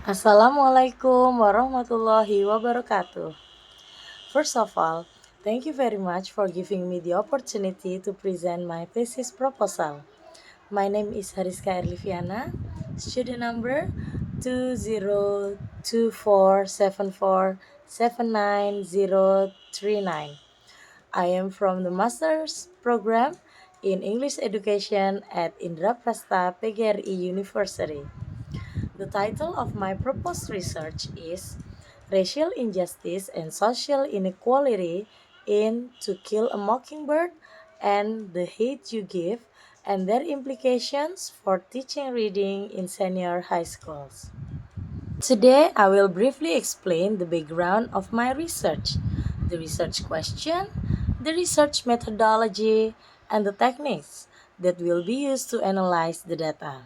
Assalamualaikum warahmatullahi wabarakatuh. First of all, thank you very much for giving me the opportunity to present my thesis proposal. My name is Hariska Erliviana, student number 20247479039. I am from the Master's Program in English Education at Indraprastha PGRI University. The title of my proposed research is Racial Injustice and Social Inequality in To Kill a Mockingbird and the Hate You Give and Their Implications for Teaching Reading in Senior High Schools. Today, I will briefly explain the background of my research, the research question, the research methodology, and the techniques that will be used to analyze the data.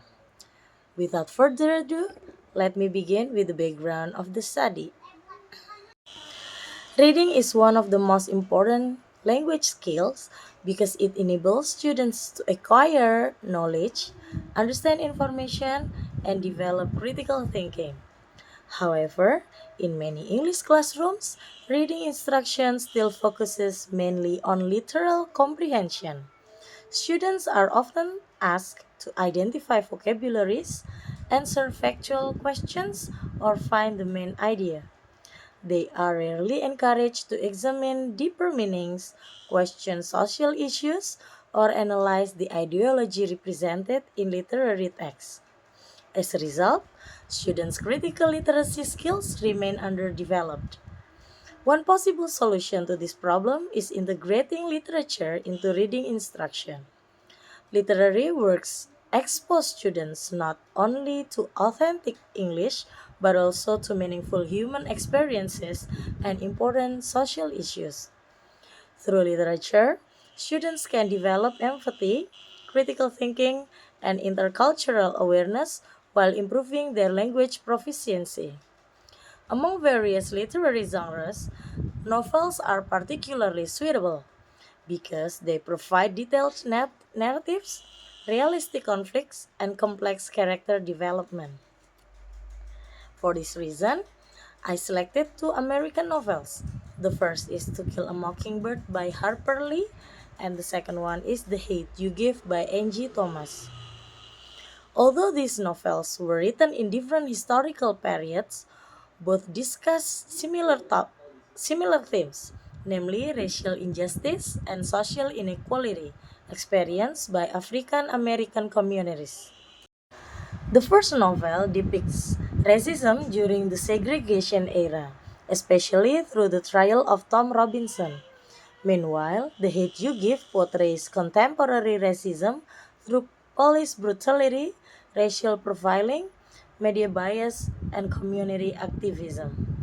Without further ado, let me begin with the background of the study. Reading is one of the most important language skills because it enables students to acquire knowledge, understand information, and develop critical thinking. However, in many English classrooms, reading instruction still focuses mainly on literal comprehension. Students are often asked to identify vocabularies, answer factual questions, or find the main idea. They are rarely encouraged to examine deeper meanings, question social issues, or analyze the ideology represented in literary texts. As a result, students' critical literacy skills remain underdeveloped. One possible solution to this problem is integrating literature into reading instruction. Literary works expose students not only to authentic English but also to meaningful human experiences and important social issues. Through literature, students can develop empathy, critical thinking, and intercultural awareness while improving their language proficiency. Among various literary genres, novels are particularly suitable because they provide detailed narratives, realistic conflicts, and complex character development. For this reason, I selected two American novels. The first is To Kill a Mockingbird by Harper Lee, and the second one is The Hate You Give by Angie Thomas. Although these novels were written in different historical periods, both discuss similar themes, namely racial injustice and social inequality experienced by African American communities. The first novel depicts racism during the segregation era, especially through the trial of Tom Robinson. Meanwhile, The Hate You Give portrays contemporary racism through police brutality, racial profiling, media bias, and community activism.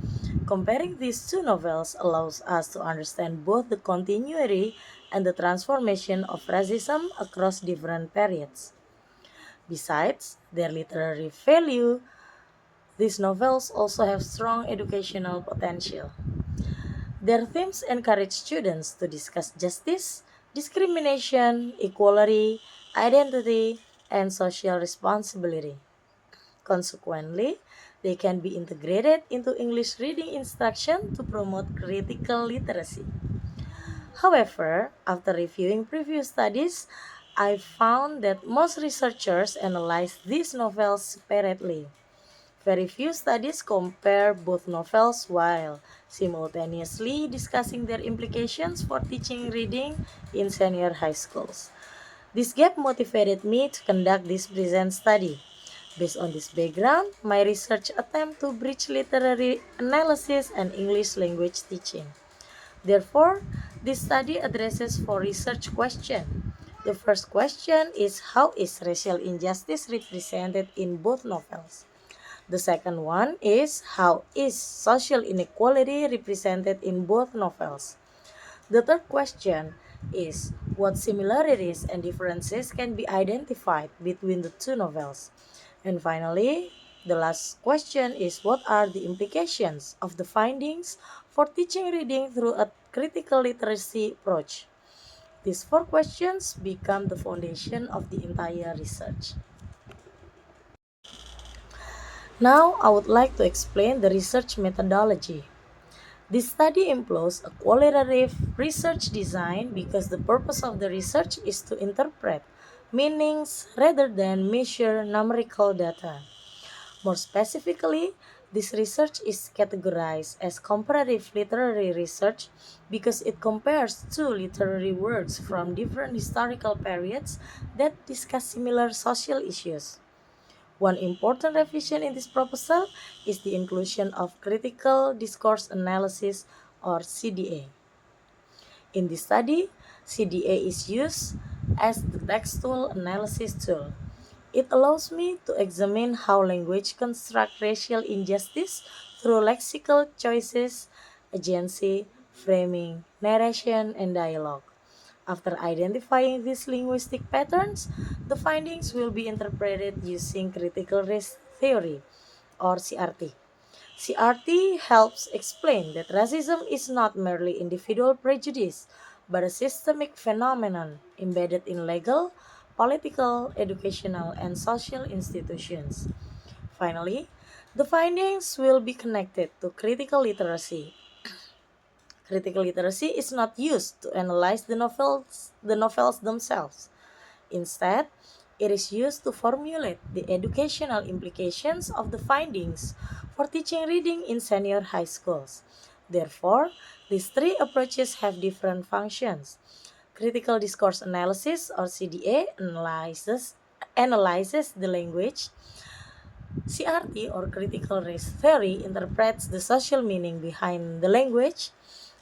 Comparing these two novels allows us to understand both the continuity and the transformation of racism across different periods. Besides their literary value, these novels also have strong educational potential. Their themes encourage students to discuss justice, discrimination, equality, identity, and social responsibility. Consequently, they can be integrated into English reading instruction to promote critical literacy. However, after reviewing previous studies, I found that most researchers analyze these novels separately. Very few studies compare both novels while simultaneously discussing their implications for teaching reading in senior high schools. This gap motivated me to conduct this present study. Based on this background, my research attempt to bridge literary analysis and English language teaching. Therefore, this study addresses four research questions. The first question is how is racial injustice represented in both novels? The second one is how is social inequality represented in both novels? The third question is what similarities and differences can be identified between the two novels? And finally, the last question is what are the implications of the findings for teaching reading through a critical literacy approach? These four questions become the foundation of the entire research. Now, I would like to explain the research methodology. This study employs a qualitative research design because the purpose of the research is to interpret meanings rather than measure numerical data. More specifically, this research is categorized as comparative literary research because it compares two literary works from different historical periods that discuss similar social issues. One important revision in this proposal is the inclusion of critical discourse analysis or CDA. In this study, CDA is used as the textual analysis tool. It allows me to examine how language constructs racial injustice through lexical choices, agency, framing, narration, and dialogue. After identifying these linguistic patterns, the findings will be interpreted using critical race theory or CRT. CRT helps explain that racism is not merely individual prejudice, but a systemic phenomenon embedded in legal, political, educational, and social institutions. Finally, the findings will be connected to critical literacy. Critical literacy is not used to analyze the novels themselves. Instead, it is used to formulate the educational implications of the findings for teaching reading in senior high schools. Therefore, these three approaches have different functions. Critical discourse analysis or CDA analyzes the language. CRT or critical race theory interprets the social meaning behind the language.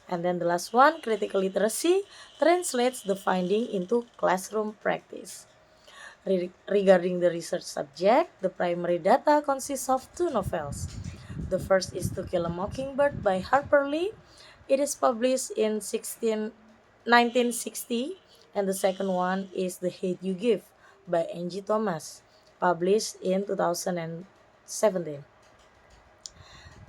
And then the last one, critical literacy, translates the finding into classroom practice. Regarding the research subject, the primary data consists of two novels. The first is To Kill a Mockingbird by Harper Lee. It is published in 1960, and the second one is The Hate You Give by Angie Thomas, published in 2017.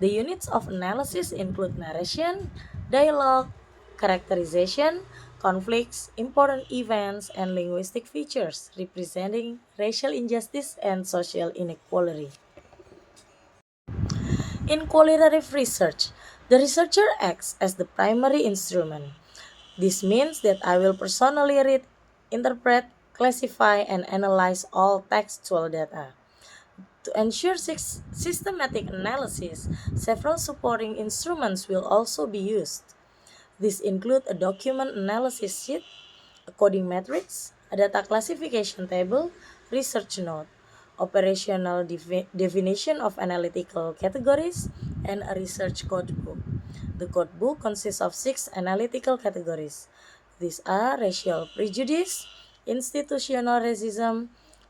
The units of analysis include narration, dialogue, characterization, conflicts, important events, and linguistic features representing racial injustice and social inequality. In qualitative research, the researcher acts as the primary instrument. This means that I will personally read, interpret, classify, and analyze all textual data. To ensure systematic analysis, several supporting instruments will also be used. These include a document analysis sheet, a coding matrix, a data classification table, research note, operational definition of analytical categories, and a research codebook. The codebook consists of 6 analytical categories. These are racial prejudice, institutional racism,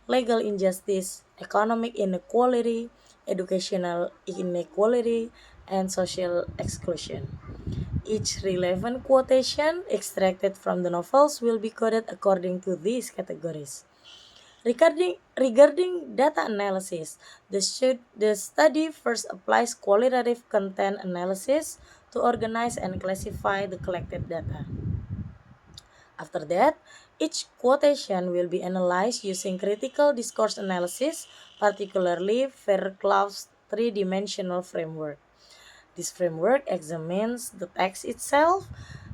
legal injustice, economic inequality, educational inequality, and social exclusion. Each relevant quotation extracted from the novels will be coded according to these categories. Regarding data analysis, the study first applies qualitative content analysis to organize and classify the collected data. After that, each quotation will be analyzed using critical discourse analysis, particularly Fairclough's three-dimensional framework. This framework examines the text itself,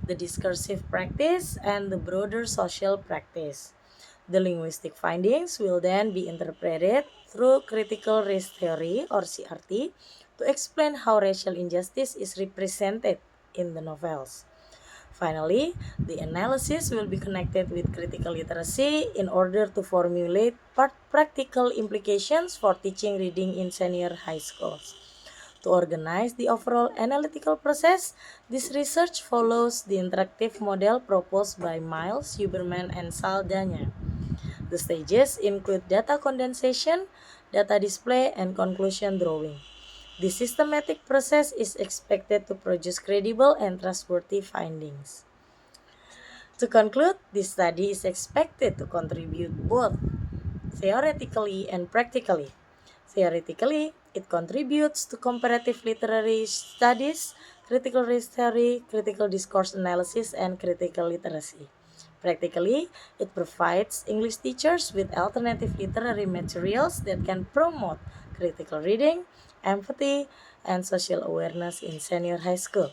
the discursive practice, and the broader social practice. The linguistic findings will then be interpreted through critical race theory or CRT to explain how racial injustice is represented in the novels. Finally, the analysis will be connected with critical literacy in order to formulate practical implications for teaching reading in senior high schools. To organize the overall analytical process, this research follows the interactive model proposed by Miles, Huberman, and Saldana. The stages include data condensation, data display, and conclusion drawing. This systematic process is expected to produce credible and trustworthy findings. To conclude, this study is expected to contribute both theoretically and practically. Theoretically, it contributes to comparative literary studies, critical race theory, critical discourse analysis, and critical literacy. Practically, it provides English teachers with alternative literary materials that can promote critical reading, empathy, and social awareness in senior high school.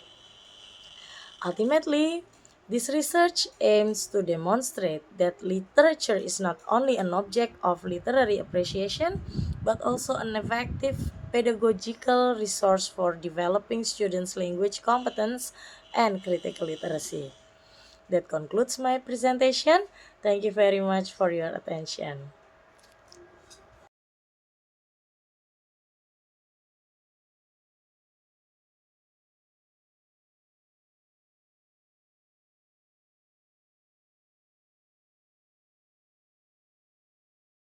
Ultimately, this research aims to demonstrate that literature is not only an object of literary appreciation, but also an effective pedagogical resource for developing students' language competence and critical literacy. That concludes my presentation. Thank you very much for your attention.